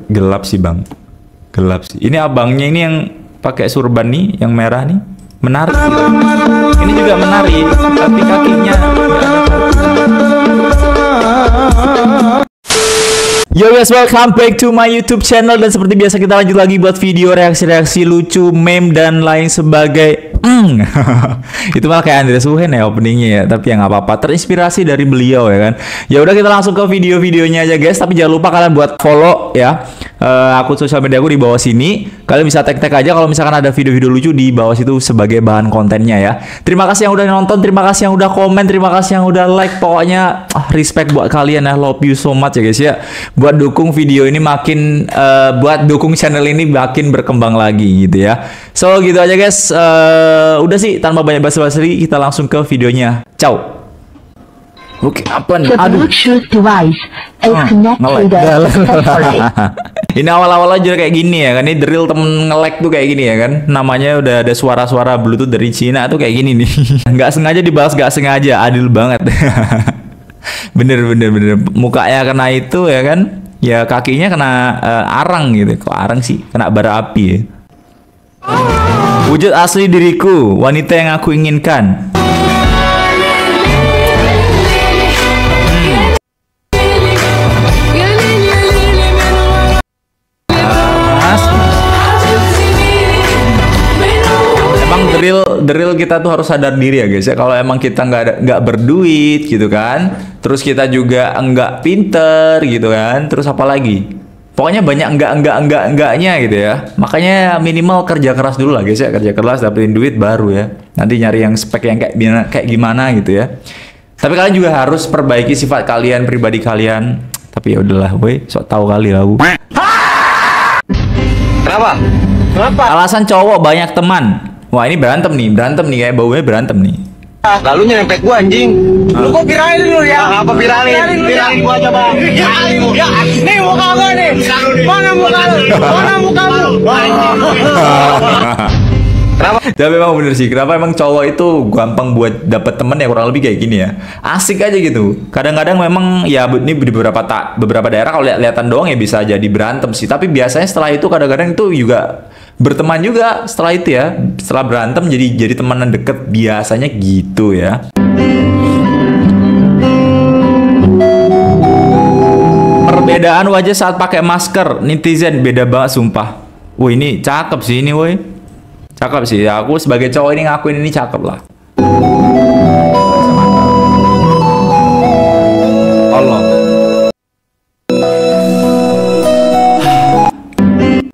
Gelap sih bang, gelap sih. Ini abangnya ini yang pakai surban nih, yang merah nih, menarik. Ini juga menarik, tapi kakinya nggak ada kaki. Yo guys, welcome back to my YouTube channel. Dan seperti biasa kita lanjut lagi buat video reaksi-reaksi lucu, meme dan lain sebagai. Itu malah kayak Andreas Wuhen ya openingnya ya. Tapi ya nggak apa-apa, terinspirasi dari beliau ya kan. Ya udah, kita langsung ke video-videonya aja guys. Tapi jangan lupa kalian buat follow ya akun sosial media aku di bawah sini. Kalian bisa tag-tag aja kalau misalkan ada video-video lucu di bawah situ sebagai bahan kontennya ya. Terima kasih yang udah nonton, terima kasih yang udah komen, terima kasih yang udah like. Pokoknya respect buat kalian ya, love you so much ya guys ya. Buat dukung video ini makin buat dukung channel ini makin berkembang lagi gitu ya. So gitu aja guys. Udah sih, tanpa banyak basa-basi kita langsung ke videonya. Ciao. Oke, apa nih? Aduh. Ini awal-awal aja kayak gini ya kan. Ini drill temen nge-lag tuh kayak gini ya kan. Namanya udah ada suara-suara Bluetooth dari Cina tuh kayak gini nih. Nggak sengaja dibahas, nggak sengaja. Adil banget. Bener. Mukanya kena itu ya kan. Ya kakinya kena arang gitu. Kok arang sih? Kena bara api ya. Wujud asli diriku, wanita yang aku inginkan. Drill kita tuh harus sadar diri ya guys ya. Kalau emang kita nggak berduit gitu kan, terus kita juga enggak pinter gitu kan, terus apa lagi? Pokoknya banyak enggaknya gitu ya. Makanya minimal kerja keras dulu lah guys ya. Kerja keras dapetin duit baru ya. Nanti nyari yang spek yang kayak gimana gitu ya. Tapi kalian juga harus perbaiki sifat kalian, pribadi kalian. Tapi ya udahlah, woi, sok tahu kali lah. Kenapa? Alasan cowok banyak teman. Wah, ini berantem nih kayak baunya berantem nih. Lalu nyerempet gua anjing. Lu kok viralin lu ya? Apa viralin? Viralin gua aja, Bang. Ya, nih muka gua nih. Mana muka lu? Kenapa? Tapi memang bener sih, kenapa emang cowok itu gampang buat dapet temen ya, kurang lebih kayak gini ya. Asik aja gitu. Kadang-kadang memang ya ini di beberapa daerah kalau lihat-lihatan doang ya bisa jadi berantem sih. Tapi biasanya setelah itu kadang-kadang itu juga berteman juga setelah itu ya. Setelah berantem jadi temenan deket biasanya gitu ya. Perbedaan wajah saat pakai masker, netizen beda banget sumpah. Wih, ini cakep sih ini woi. Cakep sih, aku sebagai cowok ini ngakuin ini cakep lah. Allah.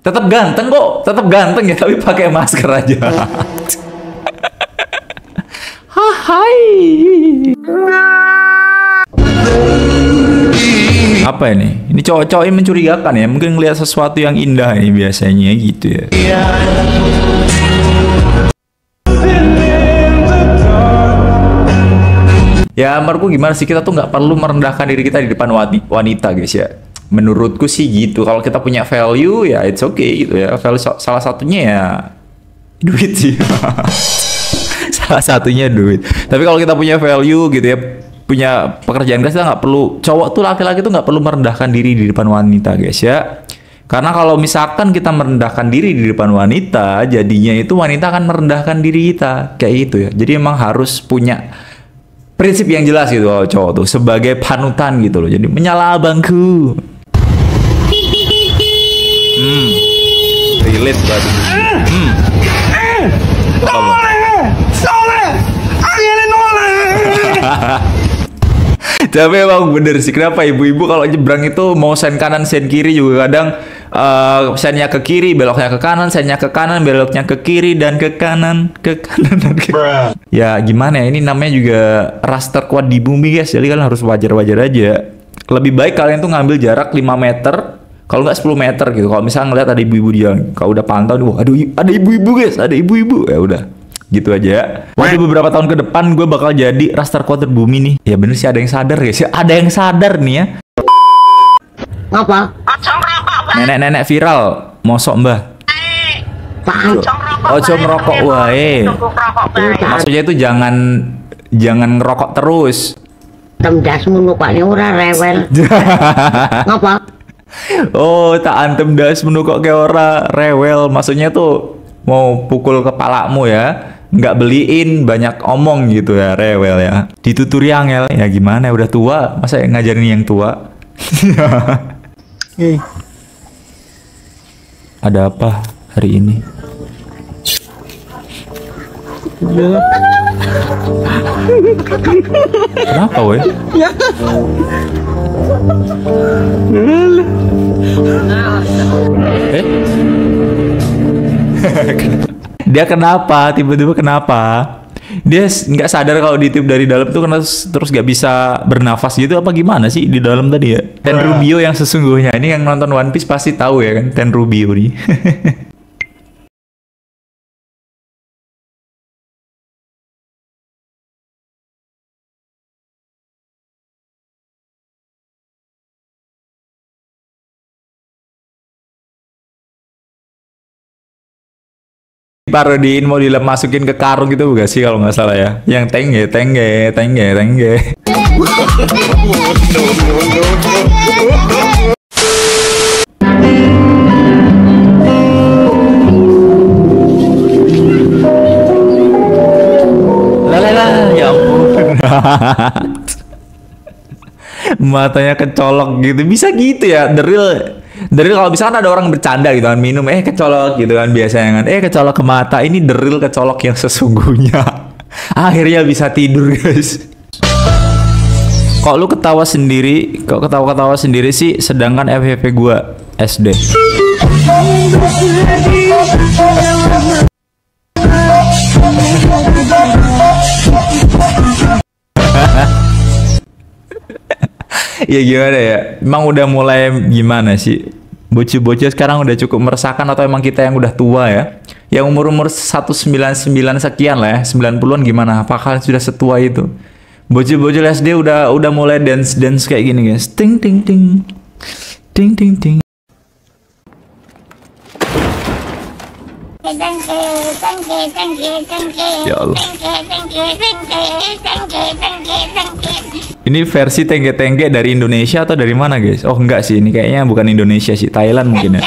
Tetap ganteng kok, tetap ganteng ya, tapi pakai masker aja. Hai. Apa ini? Ini cowok-cowok ini mencurigakan ya, mungkin ngelihat sesuatu yang indah ini biasanya gitu ya. Ya menurutku gimana sih, kita tuh nggak perlu merendahkan diri kita di depan wanita guys ya. Menurutku sih gitu. Kalau kita punya value ya it's okay gitu ya. Value salah satunya ya duit sih. Salah satunya duit. Tapi kalau kita punya value gitu ya, punya pekerjaan guys, kita nggak perlu, cowok tuh laki-laki tuh nggak perlu merendahkan diri di depan wanita guys ya. Karena kalau misalkan kita merendahkan diri di depan wanita, jadinya itu wanita akan merendahkan diri kita kayak gitu ya. Jadi emang harus punya prinsip yang jelas gitu kalau cowok tuh sebagai panutan gitu loh. Jadi menyala abangku. Relate banget. Tapi emang bener sih, kenapa ibu-ibu kalau nyebrang itu mau sen kanan sen kiri juga kadang sennya ke kiri, beloknya ke kanan, sennya ke kanan, beloknya ke kiri dan ke kanan dan ke kiri. Ya gimana ya, ini namanya juga ras terkuat di bumi guys. Jadi kalian harus wajar-wajar aja. Lebih baik kalian tuh ngambil jarak 5 meter, kalau nggak 10 meter gitu. Kalau misalnya ngeliat ada ibu-ibu di jalan, kalau udah pantau nih, wah aduh ada ibu-ibu guys, ada ibu-ibu, ya udah. Gitu aja. Waktu beberapa tahun ke depan gue bakal jadi ras terkuat terbumi nih. Ya bener sih, ada yang sadar guys ya. Ada yang sadar nih ya. Apa? Nenek-nenek viral, mosok mbah. Ojo merokok wae. Maksudnya itu jangan ngerokok terus. Temdasmu nukaknya ora rewel. Ngapa? Oh, tak antem das menukok kayak ora rewel. Maksudnya tuh mau pukul kepalamu ya. Nggak beliin, banyak omong gitu ya, rewel ya. Dituturi angel. Ya gimana, udah tua. Masa ngajarin yang tua? Ada apa hari ini? Kenapa weh? Dia kenapa? Tiba-tiba kenapa? Dia nggak sadar kalau ditip dari dalam tuh karena terus nggak bisa bernafas gitu apa gimana sih di dalam tadi ya? Ten Rubio yang sesungguhnya. Ini yang nonton One Piece pasti tahu ya kan? Ten Rubio nih. Parodiin mau masukin ke karung gitu bukan sih kalau nggak salah ya, yang tengge tengge tengge tengge. Lala ya ampun. Matanya kecolok gitu, bisa gitu ya, Deril kalau misalkan ada orang bercanda gitu kan, minum kecolok gitu kan biasanya kan, kecolok ke mata, ini deril kecolok yang sesungguhnya. Akhirnya bisa tidur guys. Kok lu ketawa sendiri, kok ketawa-ketawa sendiri sih, sedangkan FYP gua SD. Ya gimana ya, emang udah mulai gimana sih, bocil-bocil sekarang udah cukup meresahkan atau emang kita yang udah tua ya, yang umur-umur 199 sekian lah ya, 90-an gimana, apakah sudah setua itu? Bocil-bocil SD udah mulai dance kayak gini guys, ting ting ting ting ting ting. Ya Allah. Ini versi tengge-tengge dari Indonesia atau dari mana guys? Oh enggak sih, ini kayaknya bukan Indonesia sih, Thailand mungkin ya.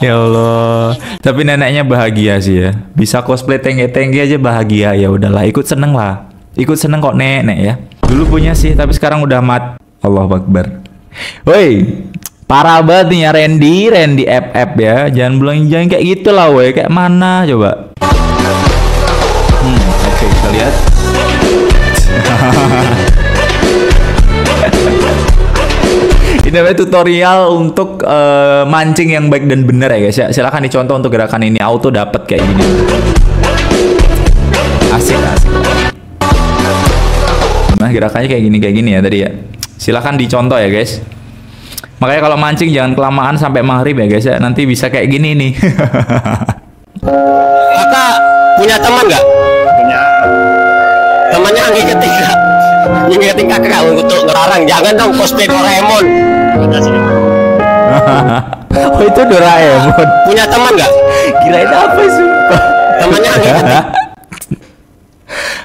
Ya Allah. Tapi neneknya bahagia sih ya. Bisa cosplay tengge-tengge aja bahagia, ya udahlah, ikut seneng lah. Ikut seneng kok nenek ya. Dulu punya sih, tapi sekarang udah mat. Allahu Akbar. Woi, parah banget nih ya Randy FF ya. Jangan kayak gitu lah woi. Kayak mana coba? Oke, kita lihat. Ini namanya tutorial untuk mancing yang baik dan benar ya guys ya. Silahkan dicontoh untuk gerakan ini, auto dapat kayak gini. Asik. Nah gerakannya kayak gini ya tadi ya. Silahkan dicontoh ya guys. Makanya kalau mancing jangan kelamaan sampai maghrib ya guys ya. Nanti bisa kayak gini nih. Kakak punya teman nggak? Punya. Temannya ngingetin kakak. Ngingetin kakak untuk ngelarang jangan dong cosplay Doraemon. Oh itu Doraemon. Punya teman nggak? Kirain apa sumpah. Temannya ngingetin.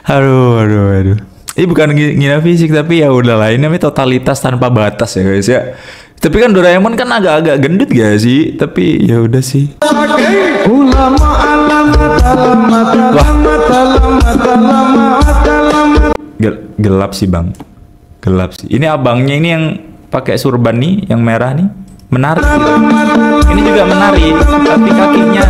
Aduh. Ini bukan ngina fisik tapi ya udahlah, ini namanya totalitas tanpa batas ya guys ya. Tapi kan Doraemon kan agak-agak gendut gak sih? Tapi ya udah sih. Gelap sih bang, gelap sih. Ini abangnya ini yang pakai surban nih, yang merah nih, menarik. Gitu. Ini juga menarik, tapi kakinya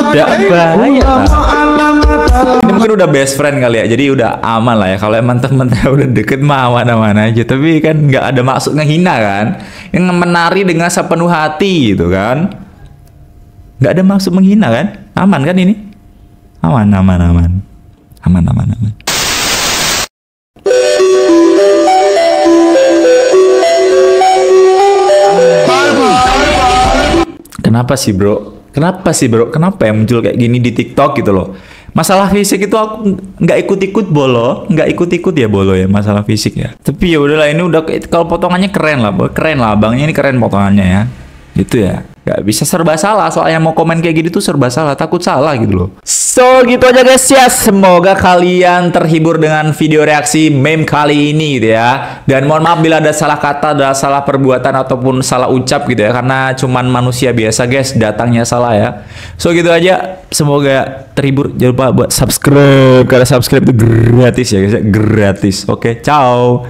tidak bahaya tak? Ini mungkin udah best friend kali ya, jadi udah aman lah ya. Kalau emang temen-temen udah deket mah aman-aman aja. Tapi kan nggak ada maksud ngehina kan, yang menari dengan sepenuh hati gitu kan, nggak ada maksud menghina kan, aman kan ini, aman. Kenapa sih bro? Kenapa yang muncul kayak gini di TikTok gitu loh? Masalah fisik itu aku nggak ikut-ikut nggak ikut-ikut ya bolo ya masalah fisik ya. Tapi ya udahlah, ini udah kalau potongannya keren lah abangnya, ini keren potongannya ya. Gitu ya. Gak bisa serba salah, soalnya mau komen kayak gitu tuh serba salah, takut salah gitu loh. So gitu aja guys ya, semoga kalian terhibur dengan video reaksi meme kali ini gitu ya. Dan mohon maaf bila ada salah kata, ada salah perbuatan ataupun salah ucap gitu ya, karena cuman manusia biasa guys, datangnya salah ya. So gitu aja, semoga terhibur. Jangan lupa buat subscribe, karena subscribe itu gratis ya guys, gratis. Oke, ciao.